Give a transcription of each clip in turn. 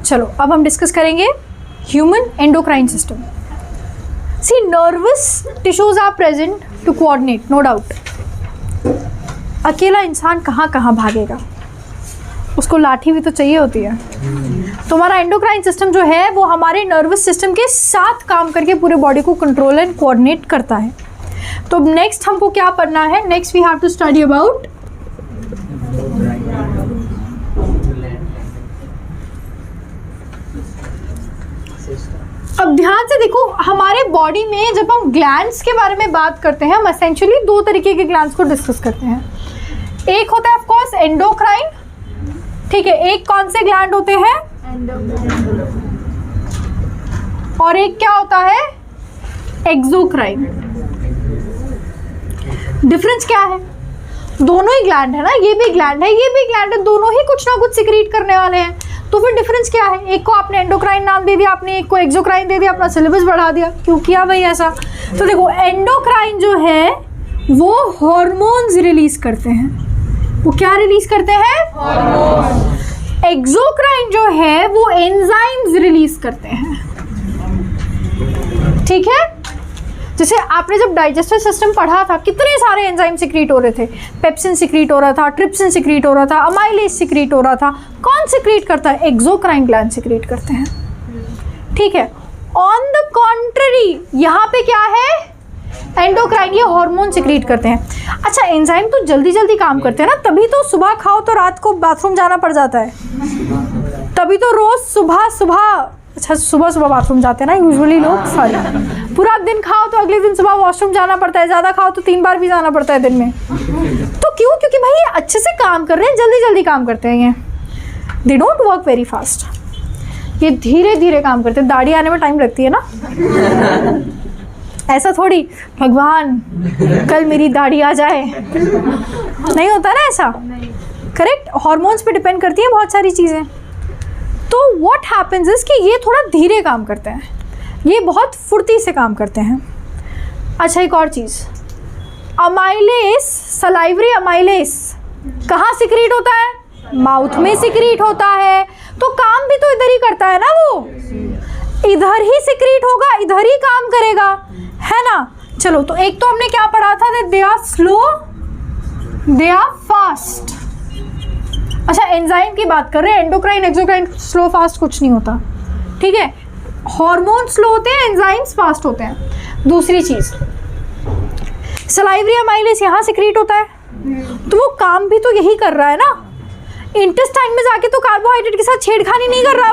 चलो अब हम डिस्कस करेंगे human endocrine system. See nervous tissues are present to coordinate, no doubt. अकेला इंसान कहाँ कहाँ भागेगा, उसको लाठी भी तो चाहिए होती है। तुम्हारा एंडोक्राइन सिस्टम जो है वो हमारे नर्वस सिस्टम के साथ काम करके पूरे बॉडी को कंट्रोल एंड कोऑर्डिनेट करता है। तो नेक्स्ट हमको क्या पढ़ना है? Next we have to study about अब ध्यान से देखो, हमारे बॉडी में जब हम ग्लैंड्स के बारे में बात करते हैं, हम एसेंशियली दो तरीके के ग्लैंड्स को डिस्कस करते हैं। एक होता है ऑफ कोर्स एंडोक्राइन, ठीक है। एक कौन से ग्लैंड होते हैं? और एक क्या होता है? एक्सोक्राइन। डिफरेंस क्या है? दोनों ही ग्लैंड है ना, ये भी ग्लैंड है, ये भी ग्लैंड है, दोनों ही कुछ ना कुछ सिक्रीट करने वाले हैं। तो फिर डिफरेंस क्या है? एक को आपने एंडोक्राइन नाम दे दिया, आपने एक को एक्सोक्राइन दे दिया, अपना सिलेबस बढ़ा दिया। क्यों किया भाई ऐसा? तो देखो एंडोक्राइन जो है वो हॉर्मोन्स रिलीज करते हैं। वो क्या रिलीज करते हैं? हॉर्मोन्स। एक्सोक्राइन जो है वो एंजाइम्स रिलीज करते हैं, ठीक है। जैसे आपने जब डाइजेस्टिव सिस्टम पढ़ा था, कितने सारे एंजाइम सिक्रीट हो रहे थे। पेप्सिन सिक्रीट हो रहा था, ट्रिप्सिन सिक्रीट हो रहा था, अमाइलेज सिक्रीट हो रहा था। कौन सिक्रीट करता है? एक्सोक्राइन ग्लैंड सिक्रीट करते हैं, ठीक है। ऑन द कॉन्ट्ररी यहाँ पे क्या है? एंडोक्राइन, ये हार्मोन सिक्रीट करते हैं। अच्छा, एंजाइम तो जल्दी जल्दी काम करते हैं ना, तभी तो सुबह खाओ तो रात को बाथरूम जाना पड़ जाता है। तभी तो रोज सुबह सुबह, अच्छा सुबह सुबह बाथरूम जाते हैं ना यूजुअली लोग, सॉरी। पूरा दिन खाओ तो अगले दिन सुबह वॉशरूम जाना पड़ता है, ज़्यादा खाओ तो 3 बार भी जाना पड़ता है दिन में। तो क्यों? क्योंकि भाई ये अच्छे से काम कर रहे हैं, जल्दी जल्दी काम करते हैं। ये they don't work very fast, ये धीरे धीरे काम करते हैं। दाढ़ी आने में टाइम लगती है ना, ऐसा थोड़ी भगवान कल मेरी दाढ़ी आ जाए, नहीं होता ना ऐसा, करेक्ट। हॉर्मोन्स पे डिपेंड करती है बहुत सारी चीज़ें। तो व्हाट हैपेंस इज कि ये थोड़ा धीरे काम करते हैं, ये बहुत फुर्ती से काम करते हैं। अच्छा, एक और चीज़, अमाइलेस, सलाइवरी अमाइलेस कहाँ सिक्रीट होता है? माउथ में सिक्रीट होता है। तो काम भी तो इधर ही करता है ना, वो इधर ही सिक्रीट होगा, इधर ही काम करेगा, है ना। चलो, तो एक तो हमने क्या पढ़ा था? They are slow, they are fast. अच्छा, एंजाइम की बात कर रहे हैं, एंडोक्राइन एक्सोक्राइन स्लो फास्ट कुछ नहीं होता, ठीक है। हार्मोन स्लो होते हैं, एंजाइम्स फास्ट होते हैं। दूसरी चीज़, सलाइवरी अमाइलेज यहाँ सिक्रीट होता है, तो वो काम भी तो यही कर रहा है ना। इंटेस्टाइन में जाके तो कार्बोहाइड्रेट के साथ छेड़खानी नहीं कर रहा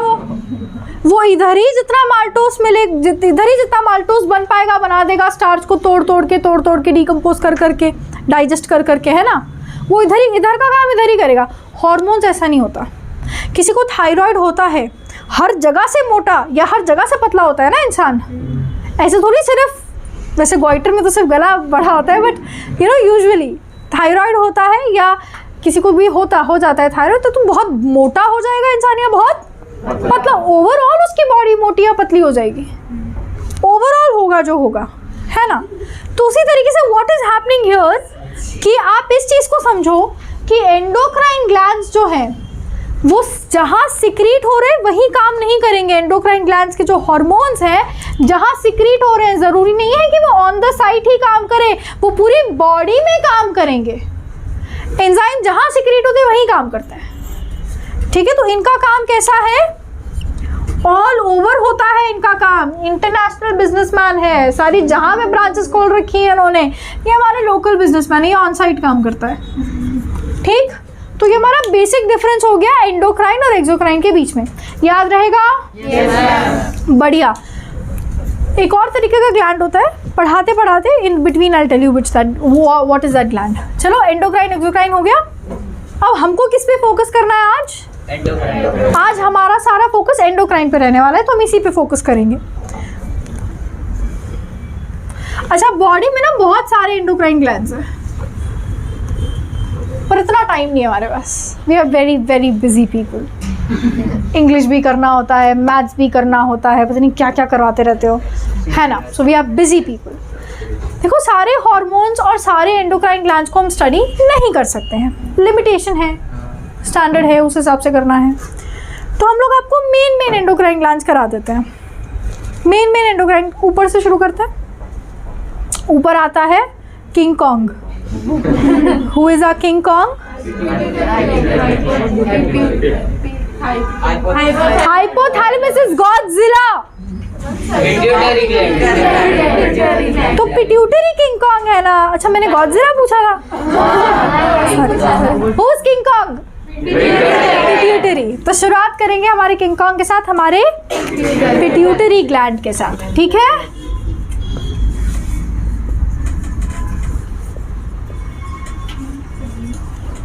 वो इधर ही जितना माल्टोस मिले, इधर ही जितना माल्टोस बन पाएगा बना देगा, स्टार्च को तोड़ तोड़ के डिकम्पोज कर करके, डाइजेस्ट कर करके, है ना। वो इधर ही, इधर का काम इधर ही करेगा। हॉर्मोन्स ऐसा नहीं होता। किसी को थायराइड होता है, हर जगह से मोटा या हर जगह से पतला होता है ना इंसान, ऐसे थोड़ी सिर्फ, वैसे गोइटर में तो सिर्फ गला बड़ा होता है, but you know usually thyroid होता है या किसी को भी हो जाता है थायराइड, तो तुम बहुत मोटा हो जाएगा इंसान या बहुत पतला, ओवरऑल उसकी बॉडी मोटी या पतली हो जाएगी, ओवरऑल होगा जो होगा, है ना। तो उसी तरीके से व्हाट इज हैपनिंग हियर कि आप इस चीज़ को समझो कि एंडोक्राइन ग्लैंड्स जो हैं वो जहाँ सिक्रीट हो रहे हैं वही काम नहीं करेंगे। एंडोक्राइन ग्लैंड्स के जो हार्मोन्स हैं जहाँ सिक्रीट हो रहे हैं, ज़रूरी नहीं है कि वो ऑन द साइट ही काम करें, वो पूरी बॉडी में काम करेंगे। एंजाइम जहाँ सिक्रीट होते हैं वहीं काम करते हैं, ठीक है। तो इनका काम कैसा है? ऑल ओवर होता है इनका काम। इंटरनेशनल बिजनेसमैन है, सारी जहाँ में ब्रांचेस खोल रखी है इन्होंने, ये हमारे लोकल बिजनेसमैन है, ये ऑन साइट काम करता है, ठीक। तो ये हमारा बेसिक डिफरेंस हो गया एंडोक्राइन और एक्सोक्राइन के बीच में, याद रहेगा? yes, बढ़िया। एक और तरीके का ग्लैंड होता है, पढ़ाते पढ़ाते in between I tell you what is that gland. चलो, एंडोक्राइन एक्सोक्राइन हो गया। अब हमको किस पे फोकस करना है आज? एंडोक्राइन। आज हमारा सारा फोकस एंडोक्राइन पे रहने वाला है, तो हम इसी पे फोकस करेंगे। अच्छा, बॉडी में ना बहुत सारे एंडोक्राइन ग्लैंड्स हैं, पर इतना टाइम नहीं है हमारे पास। We are very very busy people. English भी करना होता है, मैथ्स भी करना होता है, पता नहीं क्या क्या करवाते रहते हो, है ना। So we are busy people. देखो, सारे हार्मोन्स और सारे एंडोक्राइन ग्लैंड्स को हम स्टडी नहीं कर सकते हैं, लिमिटेशन है, स्टैंडर्ड है, उस हिसाब से करना है। तो हम लोग आपको मेन एंडोक्राइन ग्लैंड्स करा देते हैं। मेन एंडोक्राइन, ऊपर से शुरू करते हैं। ऊपर आता है king Kong. Who is a king Kong? Hypothalamus is Godzilla. तो पिट्यूटरी किंग कॉन्ग है ना। अच्छा, मैंने गॉडजिला पूछा था। Who is king Kong? Pituitary. तो शुरुआत करेंगे हमारे किंग कॉन्ग के साथ, हमारे पिट्यूटरी ग्लैंड के साथ, ठीक है।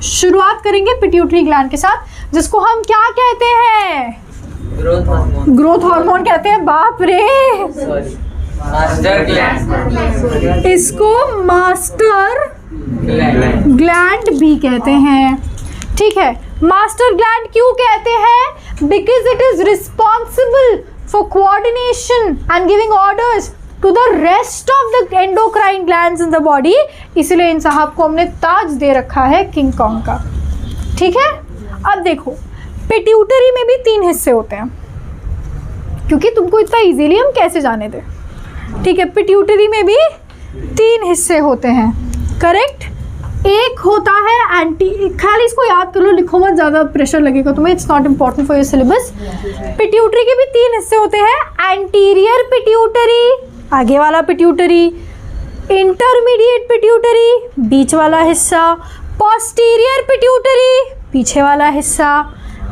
शुरुआत करेंगे पिट्यूटरी ग्लैंड के साथ, जिसको हम क्या कहते हैं? ग्रोथ हार्मोन कहते हैं। बाप रे, मास्टर ग्लैंड, इसको मास्टर ग्लैंड भी कहते हैं, ठीक है। मास्टर ग्लैंड क्यों कहते हैं? Because it is responsible for coordination and giving orders to the rest of the endocrine glands in the body. इसलिए इन साहब को हमने ताज दे रखा है किंग कॉन्ग का, ठीक है। अब देखो, पिट्यूटरी में भी 3 हिस्से होते हैं, क्योंकि तुमको इतना इजीली हम कैसे जाने दें, ठीक है। पिट्यूटरी में भी 3 हिस्से होते हैं, करेक्ट। एक होता है एंटी, खाली इसको याद कर लो, लिखो मत, ज़्यादा प्रेशर लगेगा तुम्हें, it's not important for your syllabus. Pituitary के भी 3 हिस्से होते हैं। एंटीरियर पिट्यूटरी, आगे वाला पिट्यूटरी, इंटरमीडिएट पिट्यूटरी, बीच वाला हिस्सा, पोस्टीरियर पिट्यूटरी, पीछे वाला हिस्सा।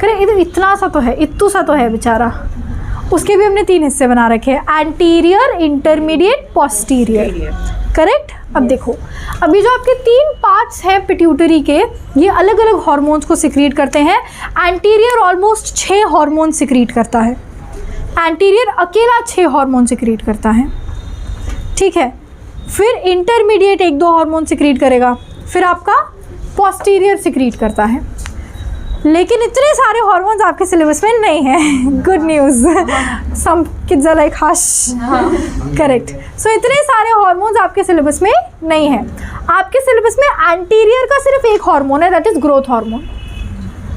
करे इतना सा तो है, इतू सा तो है बेचारा, उसके भी हमने 3 हिस्से बना रखे हैं, एंटीरियर, इंटरमीडिएट, पोस्टीरियर, करेक्ट। अब देखो, अभी जो आपके 3 पार्ट्स हैं पिट्यूटरी के, ये अलग अलग हार्मोन्स को सिक्रीट करते हैं। एंटीरियर ऑलमोस्ट 6 हार्मोन सिक्रीट करता है, एंटीरियर अकेला 6 हार्मोन सिक्रीट करता है, ठीक है। फिर इंटरमीडिएट 1-2 हार्मोन सिक्रीट करेगा, फिर आपका पोस्टीरियर सिक्रीट करता है। लेकिन इतने सारे हार्मोन्स आपके सिलेबस में नहीं है। Good news, some kids are like hush, correct. So इतने सारे हार्मोन्स आपके सिलेबस में नहीं है। आपके सिलेबस में एंटीरियर का सिर्फ एक हार्मोन है, दैट इज ग्रोथ हार्मोन।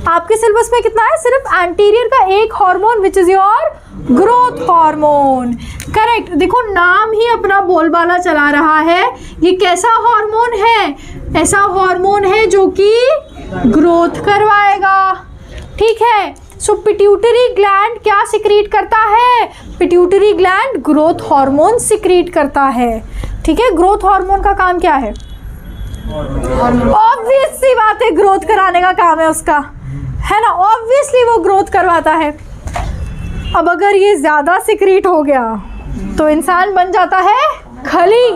आपके सिलेबस में कितना है? सिर्फ एंटीरियर का एक hormone, which is your growth hormone, correct. देखो, नाम ही अपना बोलबाला चला रहा है। ये कैसा हार्मोन है? ऐसा हार्मोन है जो कि ग्रोथ करवाएगा, ठीक है। सो पिट्यूटरी ग्लैंड क्या सिक्रीट करता है? Pituitary gland growth hormone secrete करता है, ठीक है। ग्रोथ हार्मोन का काम क्या है? ऑब्वियस सी बात है, ग्रोथ कराने का काम है उसका, है ना। ऑब्वियसली वो ग्रोथ करवाता है। अब अगर ये ज़्यादा सिक्रीट हो गया तो इंसान बन जाता है खली,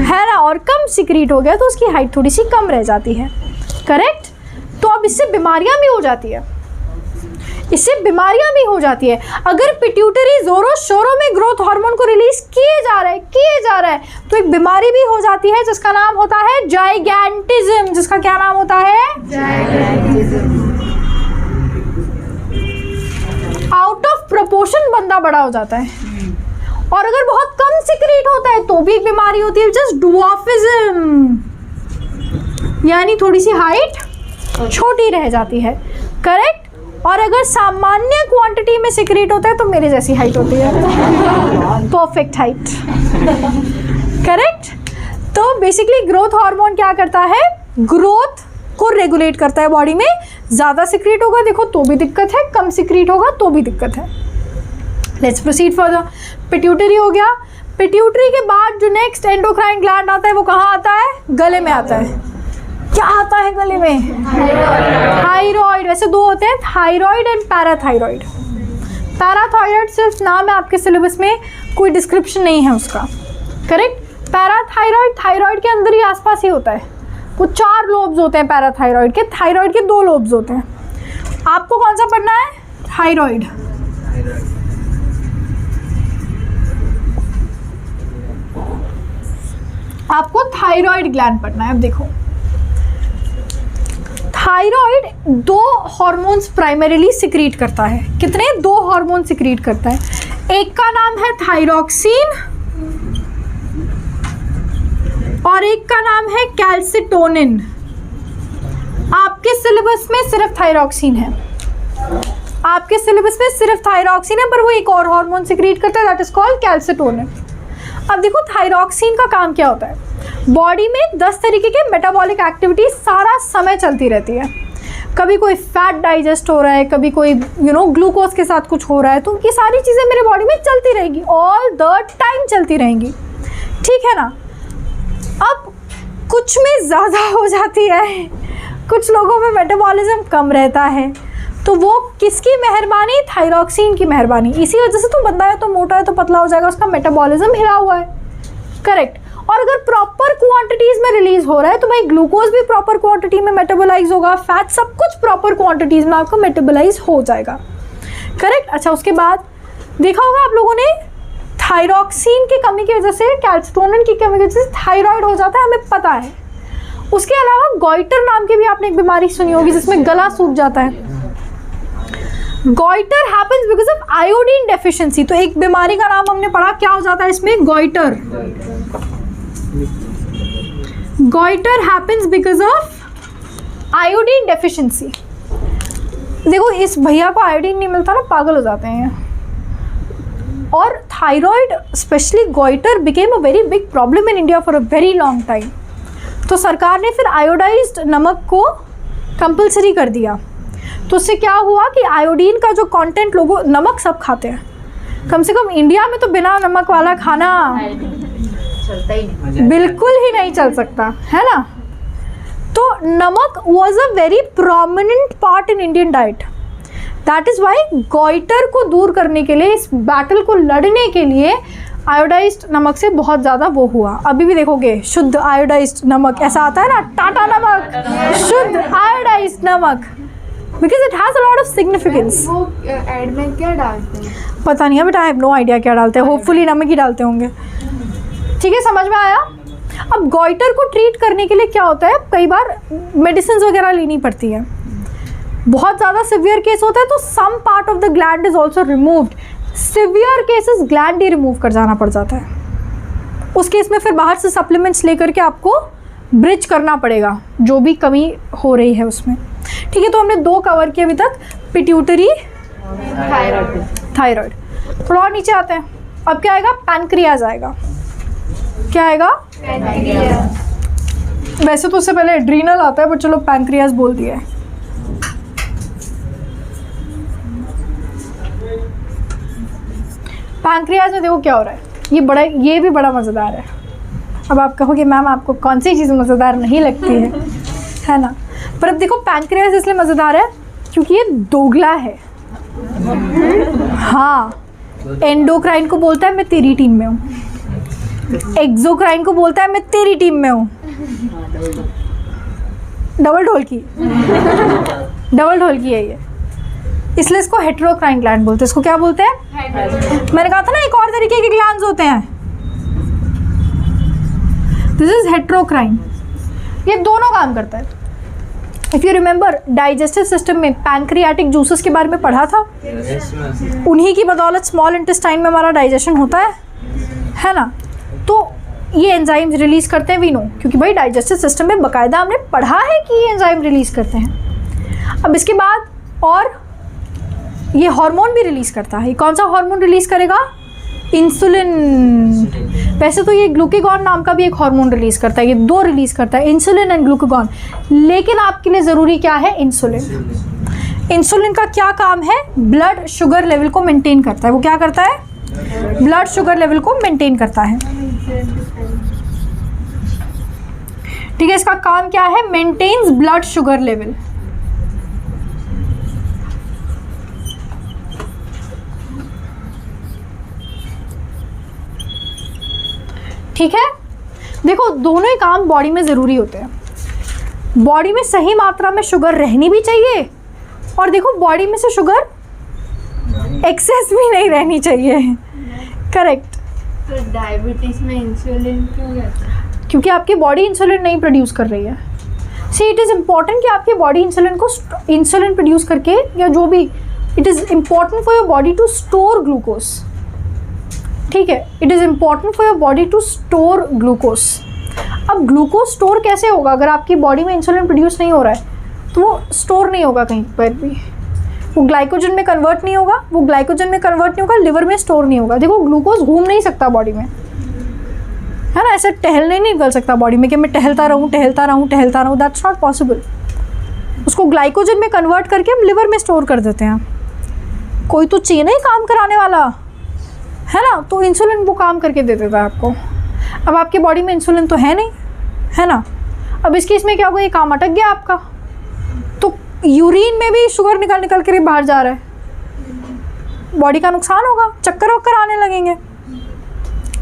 है ना। और कम सिक्रीट हो गया तो उसकी हाइट थोड़ी सी कम रह जाती है, करेक्ट। तो अब इससे बीमारियां भी हो जाती है, इससे बीमारियां भी हो जाती है। अगर पिट्यूटरी जोरों शोरों में ग्रोथ हार्मोन को रिलीज किए जा रहा है तो एक बीमारी भी हो जाती है जिसका नाम होता है जाइगैंटिज्म। जिसका क्या नाम होता है? जाइगैंटिज्म। आउट ऑफ प्रोपोर्शन बंदा बड़ा हो जाता है, और अगर बहुत कम सिक्रीट होता है तो भी एक बीमारी होती है, जस्ट डुआफिज्म, यानी थोड़ी सी हाइट छोटी रह जाती है, करेक्ट। और अगर सामान्य क्वांटिटी में सिक्रीट होता है तो मेरे जैसी हाइट होती है, परफेक्ट हाइट, करेक्ट। तो बेसिकली ग्रोथ हार्मोन क्या करता है? ग्रोथ को रेगुलेट करता है बॉडी में। ज़्यादा सिक्रीट होगा देखो तो भी दिक्कत है, कम सिक्रीट होगा तो भी दिक्कत है। Let's proceed further. पिट्यूटरी हो गया। पिट्यूटरी के बाद जो नेक्स्ट एंडोक्राइन ग्लैंड आता है वो कहाँ आता है? गले में आता है। क्या आता है गले में? थायराइड। वैसे 2 होते हैं, थायराइड एंड पैराथायराइड। पैराथायराइड सिर्फ नाम है आपके सिलेबस में, कोई डिस्क्रिप्शन नहीं है उसका, करेक्ट। पैराथायराइड थायराइड के अंदर ही आसपास ही होता है। वो 4 लोब्स होते हैं पैराथायराइड के, थायराइड के 2 लोब्स होते हैं। आपको कौन सा पढ़ना है? थायराइड। आपको थायराइड ग्लैंड पढ़ना है। अब देखो, थायराइड 2 हार्मोन्स प्राइमरीली सिक्रीट करता है। कितने? 2 हार्मोन सिक्रीट करता है। एक का नाम है थायरॉक्सिन और एक का नाम है कैल्सिटोनिन। आपके सिलेबस में सिर्फ थायरॉक्सिन है, आपके सिलेबस में सिर्फ थायरॉक्सिन है, पर वो एक और हार्मोन सिक्रीट करता है, दैट इज कॉल्ड कैल्सिटोनिन। अब देखो थायरॉक्सिन का काम क्या होता है, बॉडी में 10 तरीके के मेटाबॉलिक एक्टिविटी सारा समय चलती रहती है। कभी कोई फैट डाइजेस्ट हो रहा है, कभी कोई ग्लूकोज के साथ कुछ हो रहा है, तो ये सारी चीज़ें मेरे बॉडी में चलती रहेगी, ऑल द टाइम चलती रहेंगी, ठीक है ना। अब कुछ में ज़्यादा हो जाती है, कुछ लोगों में मेटाबॉलिज्म कम रहता है, तो वो किसकी मेहरबानी, थायरॉक्सिन की मेहरबानी। इसी वजह से तो बंदा है तो मोटा है तो पतला हो जाएगा, उसका मेटाबॉलिज्म हिला हुआ है, करेक्ट। और अगर प्रॉपर क्वांटिटीज़ में रिलीज हो रहा है तो भाई ग्लूकोज भी प्रॉपर क्वांटिटी में मेटाबोलाइज होगा, फैट सब कुछ प्रॉपर क्वांटिटीज़ में आपको मेटाबोलाइज हो जाएगा, करेक्ट। अच्छा, उसके बाद देखा होगा आप लोगों ने थायरॉक्सिन की कमी की वजह से, कैल्सिटोनिन की कमी की वजह से थायराइड हो जाता है, हमें पता है। उसके अलावा गॉइटर नाम की भी आपने एक बीमारी सुनी होगी जिसमें गला सूख जाता है। Goitre happens because of iodine deficiency. तो एक बीमारी का नाम हमने पढ़ा, क्या हो जाता है इसमें, goitre. Goitre happens because of iodine deficiency. देखो इस भैया को आयोडीन नहीं मिलता ना, पागल हो जाते हैं। और thyroid specially goitre became a very big problem in India for a very long time. तो सरकार ने फिर आयोडाइज्ड नमक को कंपलसरी कर दिया। तो उससे क्या हुआ कि आयोडीन का जो कंटेंट, लोगों नमक सब खाते हैं, कम से कम इंडिया में तो बिना नमक वाला खाना बिल्कुल ही नहीं चल सकता, है ना। तो नमक was a very prominent part in Indian diet. That is why goitre को दूर करने के लिए, इस बैटल को लड़ने के लिए आयोडाइज्ड नमक से बहुत ज़्यादा वो हुआ। अभी भी देखोगे शुद्ध आयोडाइज्ड नमक ऐसा आता है ना, टाटा नमक, शुद्ध आयोडाइज्ड नमक, because it has a lot of significance. वो एड में क्या डालते हैं पता नहीं है बेटा, आई हैव नो आइडिया क्या डालते हैं, होपफुली नमक ही डालते होंगे, ठीक है, समझ में आया। अब गॉइटर को ट्रीट करने के लिए क्या होता है, कई बार मेडिसिन वगैरह लेनी पड़ती है। बहुत ज़्यादा सिवियर केस होता है तो some part of the gland is also removed. Severe cases gland ही रिमूव कर जाना पड़ जाता है। उस केस में फिर बाहर से सप्लीमेंट्स लेकर के आपको ब्रिज करना पड़ेगा जो भी कमी हो रही है उसमें, ठीक है। तो हमने 2 कवर किए अभी तक, पिट्यूटरी, थायराइड। थोड़ा और नीचे आते हैं, अब क्या आएगा, पैनक्रियाज आएगा। क्या आएगा, वैसे तो उससे पहले एड्रीनल आता है, पर चलो पैनक्रियाज बोल दिया है। पैनक्रियाज में देखो क्या हो रहा है, ये भी बड़ा मज़ेदार है। अब आप कहोगे मैम आपको कौन सी चीज़ मज़ेदार नहीं लगती है ना। पर अब देखो पैनक्रियाज इसलिए मज़ेदार है क्योंकि ये दोगला है। हाँ, एंडोक्राइन को बोलता है मैं तेरी टीम में हूँ, एक्सोक्राइन को बोलता है मैं तेरी टीम में हूँ। डबल ढोलकी है ये, इसलिए इसको हेटेरोक्राइन ग्लैंड बोलते हैं। इसको क्या बोलते हैं, मैंने कहा था ना एक और तरीके के ग्लैंड्स होते हैं, दिस इज हेटेरोक्राइन। ये दोनों काम करता है। If you remember digestive system में पैनक्रियाटिक जूसेस के बारे में पढ़ा था, उन्हीं की बदौलत स्मॉल इंटेस्टाइन में हमारा डाइजेशन होता है ना। तो ये एंजाइम रिलीज़ करते हैं, वी नो, क्योंकि भाई डाइजेस्टिव सिस्टम में बाकायदा हमने पढ़ा है कि ये एंजाइम रिलीज़ करते हैं। अब इसके बाद और ये हार्मोन भी रिलीज़ करता है। कौन सा हार्मोन रिलीज़ करेगा, इंसुलिन। वैसे तो ये ग्लूकागॉन नाम का भी एक हार्मोन रिलीज़ करता है, ये 2 रिलीज़ करता है, इंसुलिन एंड ग्लूकागॉन। लेकिन आपके लिए ज़रूरी क्या है, इंसुलिन। इंसुलिन का क्या काम है, ब्लड शुगर लेवल को मेंटेन करता है। वो क्या करता है, ब्लड शुगर लेवल को मेंटेन करता है, ठीक है। इसका काम क्या है, मेंटेन्स ब्लड शुगर लेवल। ठीक है, देखो दोनों ही काम बॉडी में ज़रूरी होते हैं। बॉडी में सही मात्रा में शुगर रहनी भी चाहिए, और देखो बॉडी में से शुगर एक्सेस भी नहीं रहनी चाहिए, करेक्ट। तो डायबिटीज में इंसुलिन क्यों रहता है, क्योंकि आपकी बॉडी इंसुलिन नहीं प्रोड्यूस कर रही है। सी इट इज़ इम्पॉर्टेंट कि आपकी बॉडी इंसुलिन प्रोड्यूस करके, या जो भी, it is important for your body to store glucose, ठीक है। It is important for your body to store glucose. अब ग्लूकोज स्टोर कैसे होगा, अगर आपकी बॉडी में इंसुलिन प्रोड्यूस नहीं हो रहा है तो वो स्टोर नहीं होगा कहीं पर भी, वो ग्लाइकोजन में कन्वर्ट नहीं होगा, वो ग्लाइकोजन में कन्वर्ट नहीं होगा, लिवर में स्टोर नहीं होगा। देखो ग्लूकोज घूम नहीं सकता बॉडी में, है ना, ऐसे टहलने नहीं निकल सकता बॉडी में कि मैं टहलता रहूँ, दैट्स नॉट पॉसिबल। उसको ग्लाइकोजन में कन्वर्ट करके हम लिवर में स्टोर कर देते हैं। कोई तो चाहिए ना ही काम कराने वाला, है ना, तो इंसुलिन वो काम करके दे देता है आपको। अब आपकी बॉडी में इंसुलिन तो है नहीं, है ना, अब इस केस में क्या होगा, ये काम अटक गया आपका, तो यूरिन में भी शुगर निकल कर बाहर जा रहा है, बॉडी का नुकसान होगा, चक्कर वक्कर आने लगेंगे।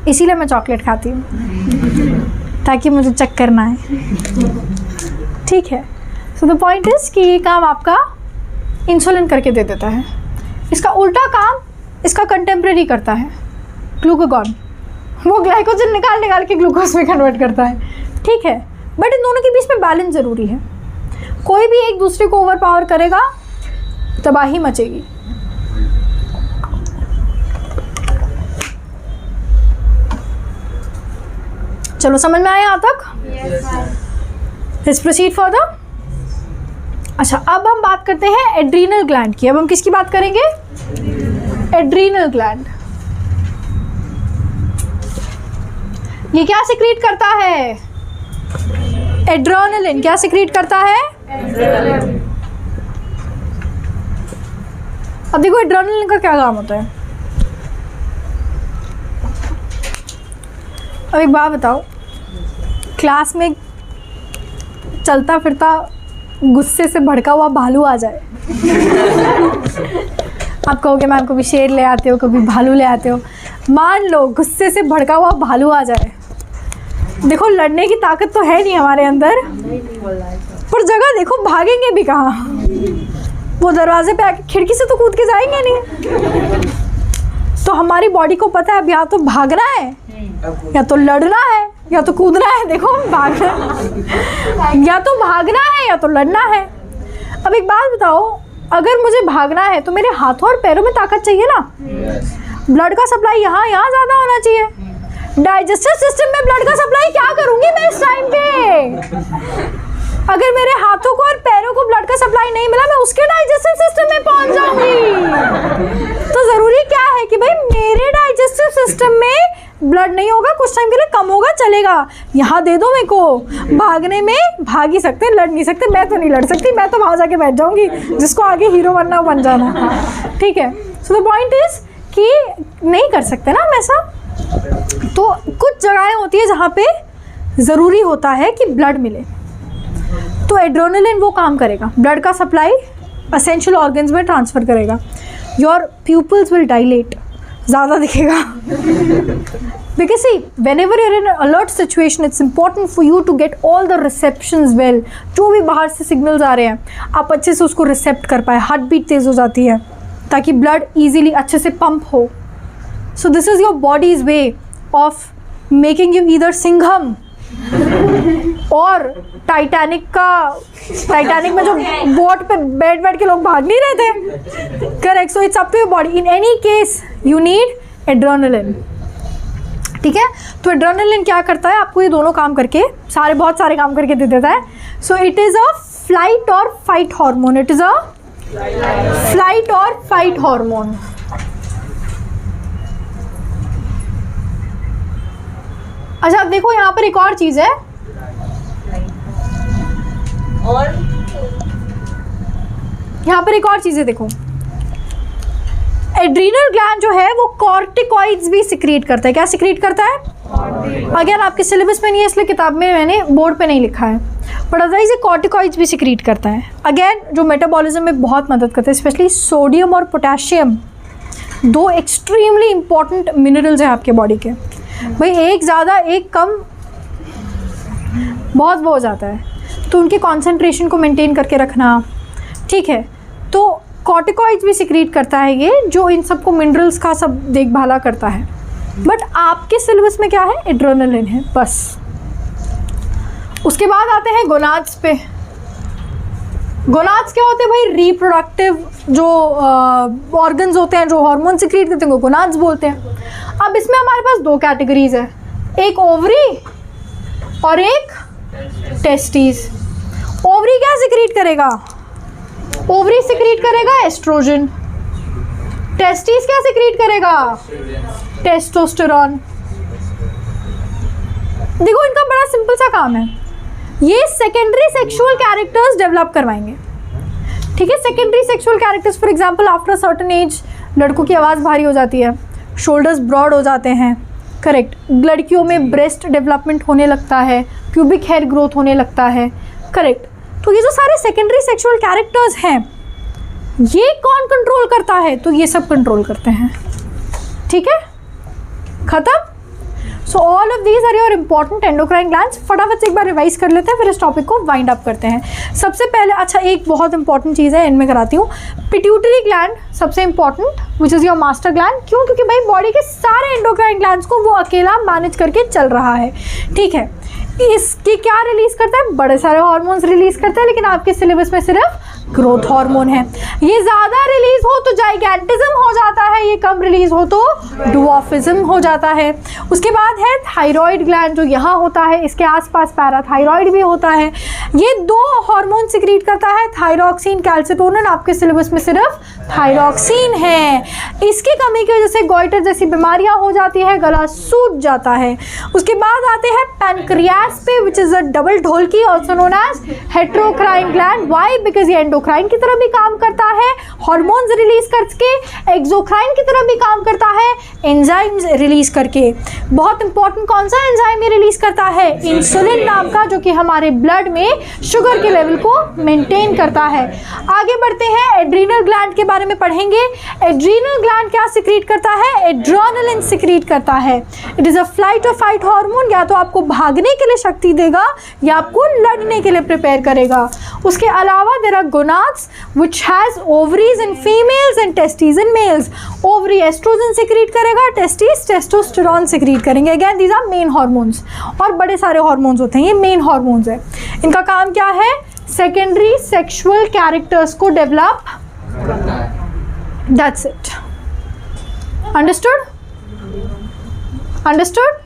इसीलिए मैं चॉकलेट खाती हूँ ताकि मुझे चक्कर ना आए, ठीक है। सो द पॉइंट इज कि ये काम आपका इंसुलिन करके दे देता है। इसका उल्टा काम इसका कंटेम्प्रेरी करता है ग्लूकागॉन, वो ग्लाइकोजन निकाल के ग्लूकोज में कन्वर्ट करता है, ठीक है। बट इन दोनों के बीच में बैलेंस ज़रूरी है। कोई भी एक दूसरे को ओवर पावर करेगा, तबाही मचेगी। चलो समझ में आया यहाँ तक? Let's proceed further. अच्छा, अब हम बात करते हैं एड्रीनल ग्लैंड की। अब हम किसकी बात करेंगे? Adrenal gland. ये क्या सिक्रीट करता है? एड्रेनालिन। क्या सिक्रीट करता है? एड्रेनालिन। अब देखो एड्रेनालिन का क्या काम होता है। अब एक बात बताओ, क्लास में चलता फिरता गुस्से से भड़का हुआ भालू आ जाए आप कहोगे मैम कभी शेर ले आते हो, कभी भालू ले आते हो। मान लो गुस्से से भड़का हुआ भालू आ जाए, देखो लड़ने की ताकत तो है नहीं हमारे अंदर, पर जगह देखो भागेंगे भी कहाँ। वो दरवाजे पे आके खिड़की से तो कूद के जाएंगे नहीं। तो हमारी बॉडी को पता है अब या तो भागना है, या तो लड़ना है, या तो कूदना है। देखो भागना, या तो भागना है या तो लड़ना है। अब एक बात बताओ, अगर मुझे भागना है तो मेरे हाथों और पैरों में ताकत चाहिए ना। ब्लड का सप्लाई यहाँ ज़्यादा होना चाहिए। डाइजेस्टिव सिस्टम में ब्लड का सप्लाई क्या करूँगी मैं इस टाइम पे? अगर मेरे हाथों को और पैरों को ब्लड का सप्लाई नहीं मिला, मैं उसके डाइजेस्टिव सिस्टम में पहुंच जाऊंगी। तो ज़रूरी क्या है कि भाई मेरे डाइजेस्टिव सिस्टम में ब्लड नहीं होगा, कुछ टाइम के लिए कम होगा, चलेगा। यहाँ दे दो मेरे को। भागने में भाग ही सकते, लड़ नहीं सकते। मैं तो नहीं लड़ सकती, मैं तो वहाँ जाके बैठ जाऊँगी। जिसको आगे हीरो बनना बन जाना, ठीक है। सो द पॉइंट इज़ कि नहीं कर सकते ना हम ऐसा। तो कुछ जगहें होती है जहाँ पे ज़रूरी होता है कि ब्लड मिले, तो एड्रेनालिन वो काम करेगा, ब्लड का सप्लाई एसेंशियल ऑर्गन्स में ट्रांसफ़र करेगा। योर प्यूपल्स विल डायलेट, ज़्यादा दिखेगा। Because see whenever you're in an alert situation, it's important for you to get all the receptions well। जो भी बाहर से सिग्नल्स आ रहे हैं आप अच्छे से उसको रिसेप्ट कर पाए। हार्ट बीट तेज़ हो जाती है ताकि ब्लड ईजीली अच्छे से पंप हो। So this is your bodies way of making you either Singham और टाइटैनिक में जो बोट पे बैठ के लोग भाग नहीं रहे थे, correct. So it's up to your body. In any case you need adrenaline, ठीक है। तो एड्रेनालिन क्या करता है, आपको ये दोनों काम करके बहुत सारे काम करके दे देता है। So it is a flight और fight hormone. It is a flight और फाइट हार्मोन। अच्छा अब देखो यहाँ पर एक और चीज़ है, और यहाँ पर एक और चीज़ है। देखो एड्रीनल ग्लैंड जो है वो कॉर्टिकॉइड्स भी सिक्रीट करता है। क्या सिक्रीट करता है? अगेन आपके सिलेबस में नहीं है इसलिए किताब में मैंने बोर्ड पे नहीं लिखा है, बट अदरवाइज ये कॉर्टिकॉइड्स भी सिक्रीट करता है। अगेन जो मेटाबॉलिज्म में बहुत मदद करता है, स्पेशली सोडियम और पोटेशियम, दो एक्सट्रीमली इंपॉर्टेंट मिनरल्स हैं आपके बॉडी के। भाई एक ज़्यादा एक कम बहुत वो हो जाता है, तो उनकी कॉन्सेंट्रेशन को मेंटेन करके रखना, ठीक है। तो कॉर्टिकॉइड्स भी सिक्रीट करता है ये, जो इन सबको मिनरल्स का सब देखभाला करता है। बट आपके सिलेबस में क्या है? एड्रेनालिन है बस। उसके बाद आते हैं गोनाड्स पे। गोनाड्स क्या होते हैं भाई? रिप्रोडक्टिव जो ऑर्गन्स होते हैं जो हार्मोन सिक्रीट करते हैं वो गोनाड्स बोलते हैं। अब इसमें हमारे पास दो कैटेगरीज है, एक ओवरी और एक टेस्टिस। ओवरी क्या सिक्रीट करेगा? ओवरी सिक्रीट करेगा एस्ट्रोजन, टेस्टिस क्या सिक्रीट करेगा, टेस्टोस्टेरॉन। देखो इनका बड़ा सिंपल सा काम है, ये सेकेंडरी सेक्सुअल कैरेक्टर्स डेवलप करवाएंगे, ठीक है। Secondary sexual characters for example after certain age लड़कों की आवाज़ भारी हो जाती है, शोल्डर्स ब्रॉड हो जाते हैं, करेक्ट। लड़कियों में ब्रेस्ट डेवलपमेंट होने लगता है, प्यूबिक हेयर ग्रोथ होने लगता है, करेक्ट। तो ये जो सारे सेकेंडरी सेक्सुअल कैरेक्टर्स हैं ये कौन कंट्रोल करता है, तो ये सब कंट्रोल करते हैं, ठीक है, खत्म। So all of these are your important endocrine glands. फटाफट से एक बार रिवाइज कर लेते हैं, फिर इस टॉपिक को वाइंड अप करते हैं। सबसे पहले अच्छा एक बहुत इंपॉर्टेंट चीज़ है, इनमें कराती हूँ, पिट्यूटरी ग्लैंड सबसे important, which is your master gland. क्यों? क्योंकि भाई बॉडी के सारे एंडोक्राइन ग्लैंड्स को वो अकेला मैनेज करके चल रहा है, ठीक है। इसके क्या रिलीज करता है, बड़े सारे हार्मोन्स रिलीज करता है, लेकिन आपके सिलेबस में सिर्फ ग्रोथ हार्मोन है। ये ज़्यादा रिलीज हो तो जाइगैंटिज्म हो जाता है, ये कम रिलीज हो तो डुआफिज्म हो जाता है। उसके बाद है थायराइड ग्लैंड जो यहाँ होता है, इसके आसपास पैराथायराइड भी होता है। ये दो हार्मोन सिक्रीट करता है, थायरॉक्सिन, कैल्सिटोनिन। आपके सिलेबस में सिर्फ थायरॉक्सिन है। इसकी कमी की वजह से गॉइटर जैसी बीमारियां हो जाती है, गला सूज जाता है। उसके बाद आते हैं पैनक्रियास पे, विच इज़ अ डबल ढोलकी, also known as heterocrine gland. Why? Because ये एंडोक्राइन की तरह भी काम करता है, हार्मोन्स रिलीज करके, एक्सोक्राइन की तरह भी काम करता है, एंजाइम्स रिलीज करके। बहुत इंपॉर्टेंट कौन सा एंजाइम ये रिलीज करता है, इंसुलिन नाम का, जो कि हमारे ब्लड में शुगर के लेवल को मेंटेन करता है। आगे बढ़ते हैं, एड्रीनल ग्लैंड के बारे में पढ़ेंगे। एड्रीनल ग्लैंड क्या सिक्रीट करता है, एड्रेनालिन सिक्रीट करता है। इट इज अ फ्लाइट और फाइट हार्मोन, या तो आपको भागने के लिए शक्ति देगा या आपको लड़ने के लिए प्रिपेयर करेगा। उसके अलावा there are gonads which has ovaries in females and testis in males. Ovary oestrogen secrete करेगा, टेस्टिस टेस्टोस्टेरॉन सिक्रीट करेंगे। Again these are main hormones, और बड़े सारे हार्मोन्स होते हैं, ये मेन हार्मोन्स है। इनका काम क्या है, सेकेंडरी सेक्सुअल कैरेक्टर्स को develop, that's it. Understood? Understood?